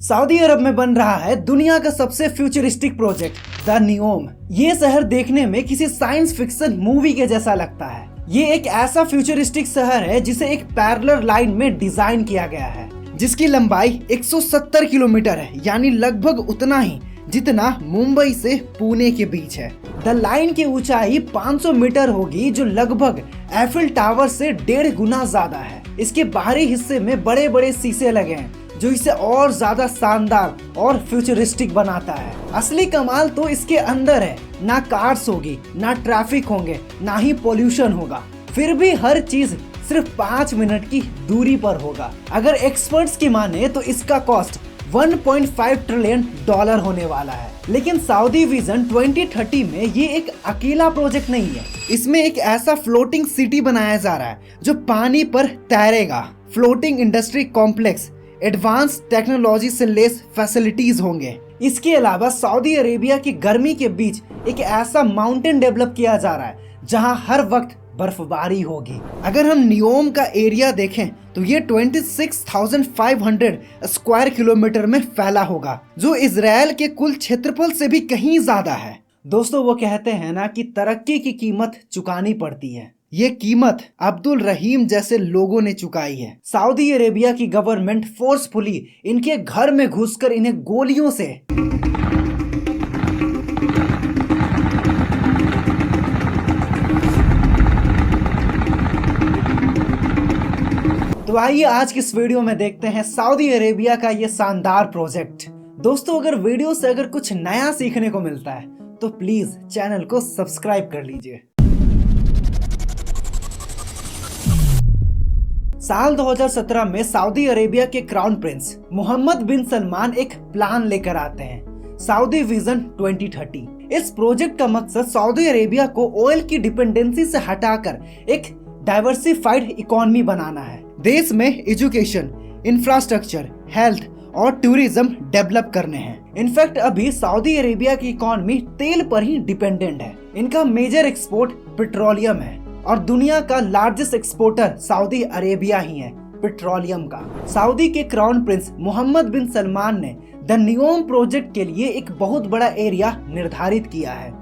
Saudi अरब में बन रहा है दुनिया का सबसे फ्यूचरिस्टिक प्रोजेक्ट द नियोम। ये शहर देखने में किसी साइंस फिक्शन मूवी के जैसा लगता है। ये एक ऐसा फ्यूचरिस्टिक शहर है जिसे एक पैरेलल लाइन में डिजाइन किया गया है, जिसकी लंबाई 170 किलोमीटर है, यानी लगभग उतना ही जितना मुंबई से पुणे के बीच है। द लाइन की ऊंचाई 500 मीटर होगी, जो लगभग एफिल टावर से 1.5 गुना ज्यादा है। इसके बाहरी हिस्से में बड़े बड़े शीशे लगे हैं, जो इसे और ज्यादा शानदार और फ्यूचरिस्टिक बनाता है। असली कमाल तो इसके अंदर है। ना कार्स होगी, ना ट्रैफिक होंगे, ना ही पोल्यूशन होगा, फिर भी हर चीज सिर्फ 5 मिनट की दूरी पर होगा। अगर एक्सपर्ट्स की माने तो इसका कॉस्ट $1.5 ट्रिलियन होने वाला है। लेकिन सऊदी विजन 2030 में ये एक अकेला प्रोजेक्ट नहीं है। इसमें एक ऐसा फ्लोटिंग सिटी बनाया जा रहा है जो पानी पर तैरेगा। Floating industry complex, advance technology से लेस फैसिलिटीज होंगे। इसके अलावा सऊदी अरेबिया की गर्मी के बीच एक ऐसा माउंटेन डेवलप किया जा रहा है जहां हर वक्त बर्फबारी होगी। अगर हम नियोम का एरिया देखें तो ये 26,500 स्क्वायर किलोमीटर में फैला होगा, जो इजराइल के कुल क्षेत्रफल से भी कहीं ज्यादा है। दोस्तों, वो कहते हैं ना कि तरक्की की कीमत चुकानी पड़ती है। ये कीमत अब्दुल रहीम जैसे लोगों ने चुकाई है। सऊदी अरेबिया की गवर्नमेंट फोर्सफुली इनके घर में घुसकर इन्हें गोलियों से तो आइए आज की इस वीडियो में देखते हैं सऊदी अरेबिया का ये शानदार प्रोजेक्ट। दोस्तों, अगर वीडियो से अगर कुछ नया सीखने को मिलता है तो प्लीज चैनल को सब्सक्राइब कर लीजिए। साल 2017 में सऊदी अरेबिया के क्राउन प्रिंस मोहम्मद बिन सलमान एक प्लान लेकर आते हैं, सऊदी विजन 2030। इस प्रोजेक्ट का मकसद सऊदी अरेबिया को ऑयल की डिपेंडेंसी से हटाकर एक डाइवर्सिफाइड इकोनॉमी बनाना है। देश में एजुकेशन, इंफ्रास्ट्रक्चर, हेल्थ और टूरिज्म डेवलप करने हैं। इनफैक्ट अभी सऊदी अरेबिया की इकोनॉमी तेल पर ही डिपेंडेंट है। इनका मेजर एक्सपोर्ट पेट्रोलियम है और दुनिया का लार्जेस्ट एक्सपोर्टर सऊदी अरेबिया ही है पेट्रोलियम का। सऊदी के क्राउन प्रिंस मोहम्मद बिन सलमान ने द नियोम प्रोजेक्ट के लिए एक बहुत बड़ा एरिया निर्धारित किया है,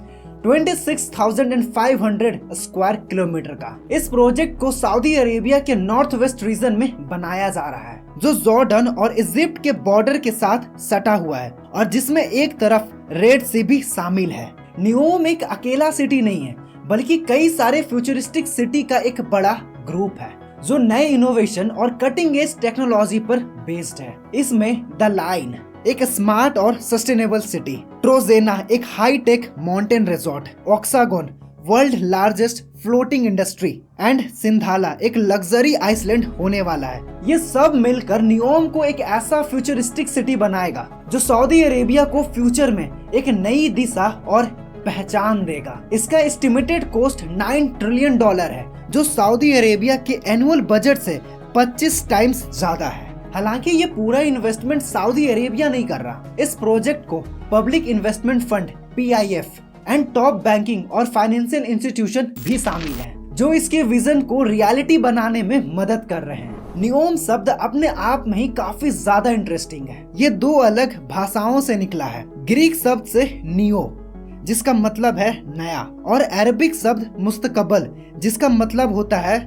26,500 स्क्वायर किलोमीटर का। इस प्रोजेक्ट को सऊदी अरेबिया के नॉर्थ वेस्ट रीजन में बनाया जा रहा है, जो जॉर्डन और इजिप्ट के बॉर्डर के साथ सटा हुआ है और जिसमें एक तरफ रेड सी भी शामिल है। नियोम एक अकेला सिटी नहीं है, बल्कि कई सारे फ्यूचरिस्टिक सिटी का एक बड़ा ग्रुप है, जो नए इनोवेशन और कटिंग एज टेक्नोलॉजी पर बेस्ड है। इसमें द लाइन एक स्मार्ट और सस्टेनेबल सिटी, ट्रोजेना एक high tech mountain resort, Oxagon world largest floating industry and Sindalah एक लग्जरी आइसलैंड होने वाला है। ये सब मिलकर नियोम को एक ऐसा फ्यूचरिस्टिक सिटी बनाएगा जो सऊदी अरेबिया को फ्यूचर में एक नई दिशा और पहचान देगा। इसका एस्टिमेटेड कॉस्ट $9 ट्रिलियन है, जो सऊदी अरेबिया के एनुअल बजट से 25 टाइम्स ज्यादा है। हालांकि ये पूरा इन्वेस्टमेंट सऊदी अरेबिया नहीं कर रहा। इस प्रोजेक्ट को public investment fund PIF and top banking और फाइनेंशियल इंस्टीट्यूशन भी शामिल हैं, जो इसके विजन को रियलिटी बनाने में मदद कर रहे हैं। नियोम शब्द अपने आप में ही काफी ज्यादा इंटरेस्टिंग है। ये 2 अलग भाषाओं से निकला है, ग्रीक शब्द से नियो जिसका मतलब है नया, और अरबिक शब्द मुस्तकबल जिसका मतलब होता है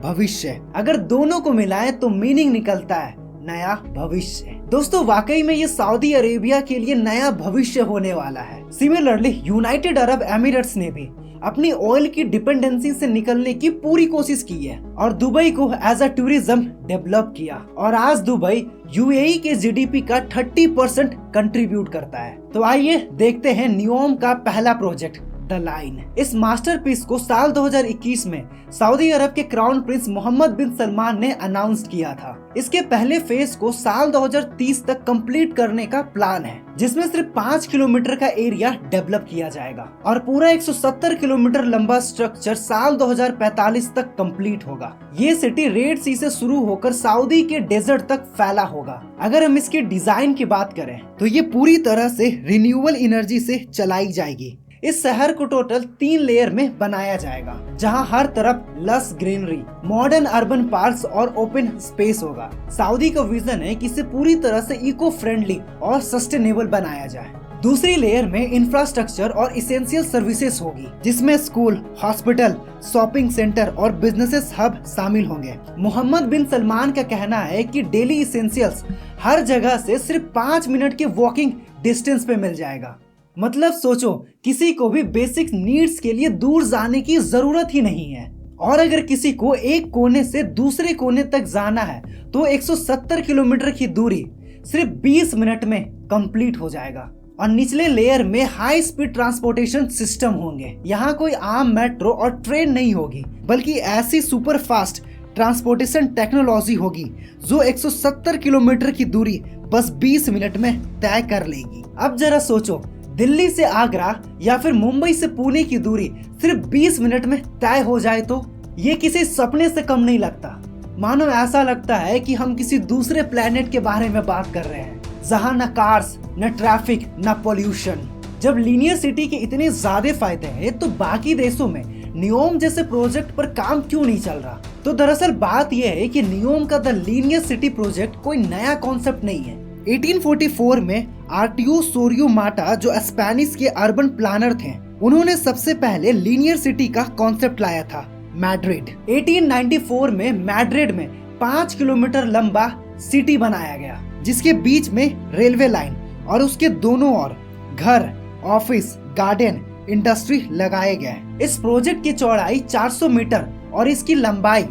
भविष्य। अगर दोनों को मिलाएं तो मीनिंग निकलता है नया भविष्य। दोस्तों, वाकई में ये सऊदी अरेबिया के लिए नया भविष्य होने वाला है। सिमिलरली यूनाइटेड अरब एमिरेट्स ने भी अपनी ऑयल की डिपेंडेंसी से निकलने की पूरी कोशिश की है और दुबई को एज अ टूरिज्म डेवलप किया, और आज दुबई UAE के GDP का 30% कंट्रीब्यूट करता है। तो आइए देखते हैं नियोम का पहला प्रोजेक्ट द लाइन। इस मास्टरपीस को साल 2021 में सऊदी अरब के क्राउन प्रिंस मोहम्मद बिन सलमान ने अनाउंस किया था। इसके पहले फेज को साल 2030 तक कंप्लीट करने का प्लान है, जिसमें सिर्फ 5 किलोमीटर का एरिया डेवलप किया जाएगा और पूरा 170 किलोमीटर लंबा स्ट्रक्चर साल 2045 तक कंप्लीट होगा। ये सिटी रेड सी से शुरू होकर सऊदी के डेजर्ट तक फैला होगा। अगर हम इसके डिजाइन की बात करें तो ये पूरी तरह से रिन्यूएबल एनर्जी से चलाई जाएगी। इस शहर को टोटल 3 लेयर में बनाया जाएगा, जहां हर तरफ लस ग्रीनरी, मॉडर्न अर्बन पार्क्स और ओपन स्पेस होगा। सऊदी का विजन है कि इसे पूरी तरह से इको फ्रेंडली और सस्टेनेबल बनाया जाए। दूसरी लेयर में इंफ्रास्ट्रक्चर और इसेंशियल सर्विसेज होगी, जिसमें स्कूल, हॉस्पिटल, शॉपिंग सेंटर और बिजनेसेस हब शामिल होंगे। मोहम्मद बिन सलमान का कहना है कि डेली इसेंशियल्स हर जगह से सिर्फ 5 मिनट के वॉकिंग डिस्टेंस पे मिल जाएगा। मतलब सोचो, किसी को भी बेसिक नीड्स के लिए दूर जाने की जरूरत ही नहीं है। और अगर किसी को एक कोने से दूसरे कोने तक जाना है तो 170 किलोमीटर की दूरी सिर्फ 20 मिनट में कंप्लीट हो जाएगा। और निचले लेयर में हाई स्पीड ट्रांसपोर्टेशन सिस्टम होंगे। यहाँ कोई आम मेट्रो और ट्रेन नहीं होगी, बल्कि ऐसी सुपर फास्ट ट्रांसपोर्टेशन टेक्नोलॉजी होगी जो 170 किलोमीटर की दूरी बस 20 मिनट में तय कर लेगी। अब जरा सोचो, दिल्ली से आगरा या फिर मुंबई से पुणे की दूरी सिर्फ 20 मिनट में तय हो जाए तो ये किसी सपने से कम नहीं लगता। मानो ऐसा लगता है कि हम किसी दूसरे प्लेनेट के बारे में बात कर रहे हैं, जहाँ न कार्स, न ट्रैफिक, न पोल्यूशन। जब लीनियर सिटी के इतने ज्यादा फायदे हैं तो बाकी देशों में नियोम जैसे प्रोजेक्ट पर काम क्यों नहीं चल रहा? तो दरअसल बात यह है कि नियोम का द लीनियर सिटी प्रोजेक्ट कोई नया कॉन्सेप्ट नहीं है। 1844 में आर्टियो सोरियो माटा, जो स्पेनिश के अर्बन प्लानर थे, उन्होंने सबसे पहले लीनियर सिटी का कॉन्सेप्ट लाया था। मैड्रिड 1894 में मैड्रिड में 5 किलोमीटर लंबा सिटी बनाया गया, जिसके बीच में रेलवे लाइन और उसके दोनों ओर घर, ऑफिस, गार्डन, इंडस्ट्री लगाए गए। इस प्रोजेक्ट की चौड़ाई 400 मीटर और इसकी लंबाई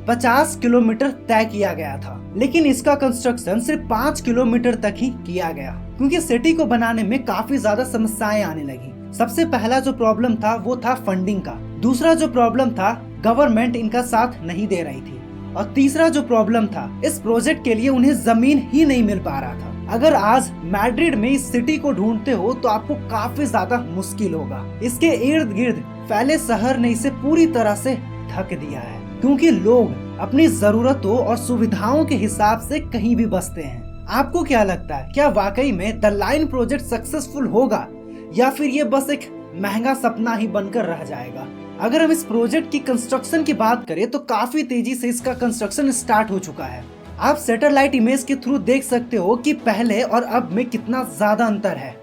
50 किलोमीटर तय किया गया था, लेकिन इसका कंस्ट्रक्शन सिर्फ 5 किलोमीटर तक ही किया गया, क्योंकि सिटी को बनाने में काफी ज्यादा समस्याएं आने लगी। सबसे पहला जो प्रॉब्लम था वो था फंडिंग का। दूसरा जो प्रॉब्लम था, गवर्नमेंट इनका साथ नहीं दे रही थी। और तीसरा जो प्रॉब्लम था, इस प्रोजेक्ट के लिए उन्हें जमीन ही नहीं मिल पा रहा था। अगर आज मैड्रिड में इस सिटी को ढूंढते हो तो आपको काफी ज्यादा मुश्किल होगा। इसके इर्द गिर्द फैले शहर ने इसे पूरी तरह से ढक दिया है, क्योंकि लोग अपनी जरूरतों और सुविधाओं के हिसाब से कहीं भी बसते हैं। आपको क्या लगता है, क्या वाकई में द लाइन प्रोजेक्ट सक्सेसफुल होगा या फिर ये बस एक महंगा सपना ही बनकर रह जाएगा? अगर हम इस प्रोजेक्ट की कंस्ट्रक्शन की बात करें तो काफी तेजी से इसका कंस्ट्रक्शन स्टार्ट हो चुका है। आप सैटेलाइट इमेज के थ्रू देख सकते हो कि पहले और अब में कितना ज्यादा अंतर है।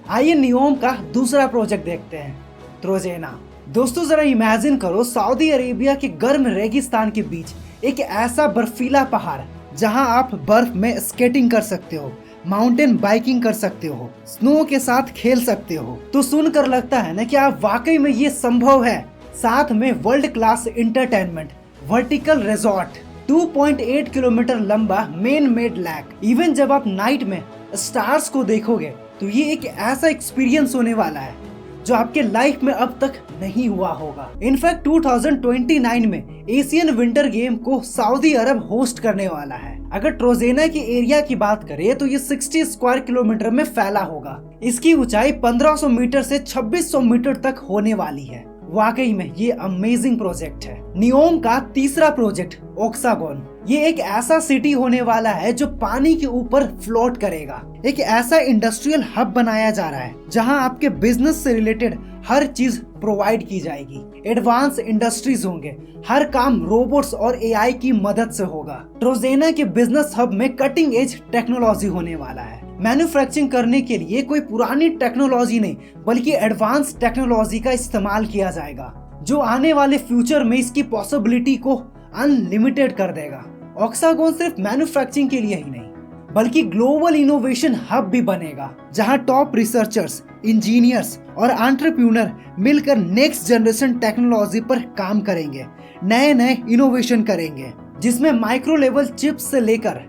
आइए नियोम का दूसरा प्रोजेक्ट देखते हैं, ट्रोजेना। दोस्तों जरा इमेजिन करो, सऊदी अरेबिया के गर्म रेगिस्तान के बीच एक ऐसा बर्फीला पहाड़ जहां आप बर्फ में स्केटिंग कर सकते हो, माउंटेन बाइकिंग कर सकते हो, स्नो के साथ खेल सकते हो। तो सुनकर लगता है ना कि आप वाकई में ये संभव है। साथ में world class entertainment, vertical resort, 2.8 kilometre लंबा मेन मेड लेक। इवन जब आप नाइट में स्टार्स को देखोगे तो ये एक ऐसा एक्सपीरियंस होने वाला है जो आपके लाइफ में अब तक नहीं हुआ होगा। इनफैक्ट 2029 में एशियन विंटर गेम को सऊदी अरब होस्ट करने वाला है। अगर ट्रोजेना के एरिया की बात करें तो ये 60 स्क्वायर किलोमीटर में फैला होगा। इसकी ऊंचाई 1500 मीटर से 2600 मीटर तक होने वाली है। वाकई में ये अमेजिंग प्रोजेक्ट है। नियोम का तीसरा प्रोजेक्ट ओक्सागोन, ये एक ऐसा सिटी होने वाला है जो पानी के ऊपर फ्लोट करेगा। एक ऐसा इंडस्ट्रियल हब बनाया जा रहा है जहां आपके बिजनेस से रिलेटेड हर चीज प्रोवाइड की जाएगी। एडवांस इंडस्ट्रीज होंगे, हर काम रोबोट्स और एआई की मदद से होगा। ट्रोजेना के बिजनेस हब में कटिंग एज टेक्नोलॉजी होने वाला है। मैन्युफैक्चरिंग करने के लिए कोई पुरानी टेक्नोलॉजी नहीं बल्कि एडवांस टेक्नोलॉजी का इस्तेमाल किया जाएगा, जो आने वाले फ्यूचर में इसकी पॉसिबिलिटी को अनलिमिटेड कर देगा। ओक्सागोन सिर्फ मैन्युफैक्चरिंग के लिए ही नहीं बल्कि ग्लोबल इनोवेशन हब भी बनेगा, जहां टॉप रिसर्चर्स, इंजीनियर्स और एंटरप्रेन्योर मिलकर नेक्स्ट जनरेशन टेक्नोलॉजी पर काम करेंगे, नए नए इनोवेशन करेंगे, जिसमें माइक्रो लेवल चिप्स से लेकर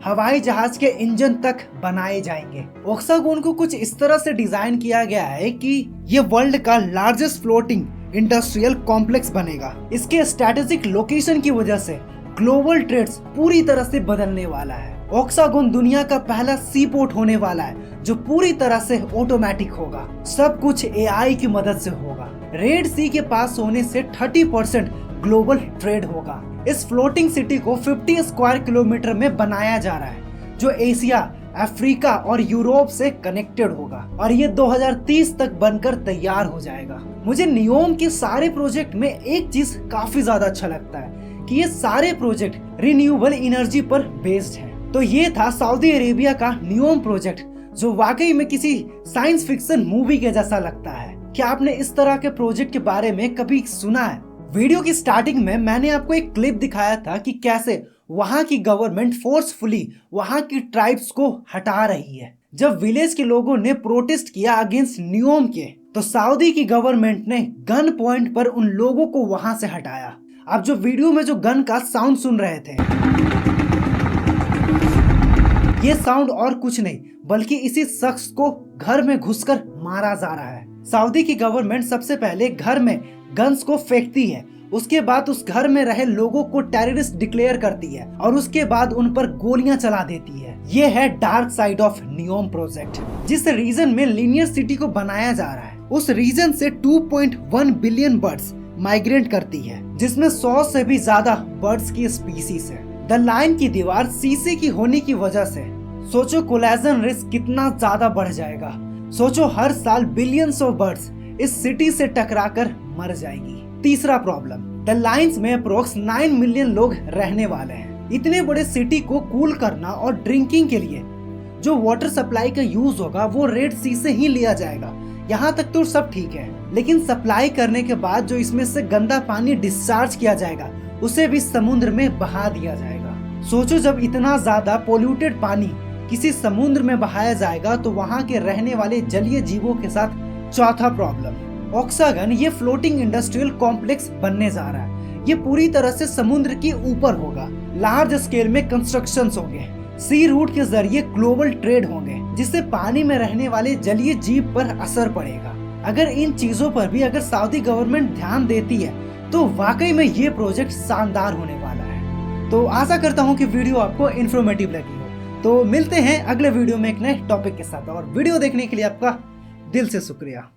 हवाई जहाज के इंजन तक बनाए जाएंगे। ओक्सागोन को कुछ इस तरह से डिजाइन किया गया है कि ये वर्ल्ड का लार्जेस्ट फ्लोटिंग इंडस्ट्रियल कॉम्प्लेक्स बनेगा। इसके स्ट्रेटेजिक लोकेशन की वजह से ग्लोबल ट्रेड्स पूरी तरह से बदलने वाला है। ओक्सागोन दुनिया का पहला सी पोर्ट होने वाला है जो पूरी तरह से ऑटोमेटिक होगा। सब कुछ एआई की मदद से होगा। रेड सी के पास होने से 30% ग्लोबल ट्रेड होगा। इस फ्लोटिंग सिटी को 50 स्क्वायर किलोमीटर में बनाया जा रहा है, जो एशिया, अफ्रीका और यूरोप से कनेक्टेड होगा और ये 2030 तक बनकर तैयार हो जाएगा। मुझे नियोम के सारे प्रोजेक्ट में एक चीज काफी ज्यादा अच्छा लगता है कि ये सारे प्रोजेक्ट रिन्यूएबल एनर्जी पर बेस्ड है। तो ये था सऊदी अरेबिया का नियोम प्रोजेक्ट, जो वाकई में किसी साइंस फिक्शन मूवी के जैसा लगता है। क्या आपने इस तरह के प्रोजेक्ट के बारे में कभी सुना है? वीडियो की स्टार्टिंग में मैंने आपको एक क्लिप दिखाया था कि कैसे वहां की गवर्नमेंट फोर्सफुली वहां की ट्राइब्स को हटा रही है। जब विलेज के लोगों ने प्रोटेस्ट किया अगेंस्ट नियोम के, तो सऊदी की गवर्नमेंट ने गन पॉइंट पर उन लोगों को वहां से हटाया। आप जो वीडियो में जो गन का साउंड सुन रहे थे, ये साउंड और कुछ नहीं बल्कि इसी शख्स को घर में घुसकर मारा जा रहा है। सऊदी की गवर्नमेंट सबसे पहले घर में गन्स को फेंकती है, उसके बाद उस घर में रहे लोगों को टेररिस्ट डिक्लेयर करती है और उसके बाद उन पर गोलियां चला देती है। ये है dark side of NEOM project. जिस रीजन में लीनियर सिटी को बनाया जा रहा है, उस रीजन से 2.1 बिलियन बर्ड्स माइग्रेट करती है, जिसमें 100 से भी ज्यादा बर्ड्स की स्पीसीज है। द लाइन की दीवार शीशे की होने की वजह से सोचो कोलाजन रिस्क कितना ज्यादा बढ़ जाएगा। सोचो हर साल बिलियंस ऑफ बर्ड्स इस सिटी से टकराकर मर जाएगी। तीसरा प्रॉब्लम, द लाइन्स में अप्रोक्स 9 मिलियन लोग रहने वाले हैं। इतने बड़े सिटी को कूल करना और ड्रिंकिंग के लिए जो वाटर सप्लाई का यूज होगा वो रेड सी से ही लिया जाएगा। यहाँ तक तो सब ठीक है, लेकिन सप्लाई करने के बाद जो इसमें से गंदा पानी डिस्चार्ज किया जाएगा उसे भी समुद्र में बहा दिया जाएगा। सोचो जब इतना ज्यादा पोल्यूटेड पानी किसी समुद्र में बहाया जाएगा तो वहाँ के रहने वाले जलीय जीवों के साथ। चौथा प्रॉब्लम, ऑक्सागन ये फ्लोटिंग इंडस्ट्रियल कॉम्प्लेक्स बनने जा रहा है। ये पूरी तरह से समुद्र के ऊपर होगा। लार्ज स्केल में कंस्ट्रक्शंस होंगे, सी रूट के जरिए ग्लोबल ट्रेड होंगे, जिससे पानी में रहने वाले जलीय जीव पर असर पड़ेगा। अगर इन चीजों पर भी अगर सऊदी गवर्नमेंट ध्यान देती है तो वाकई में ये प्रोजेक्ट शानदार होने वाला है। तो आशा करता हूँ कि वीडियो आपको इन्फॉर्मेटिव लगी हो। तो मिलते हैं अगले वीडियो में एक नए टॉपिक के साथ, और वीडियो देखने के लिए आपका दिल से शुक्रिया।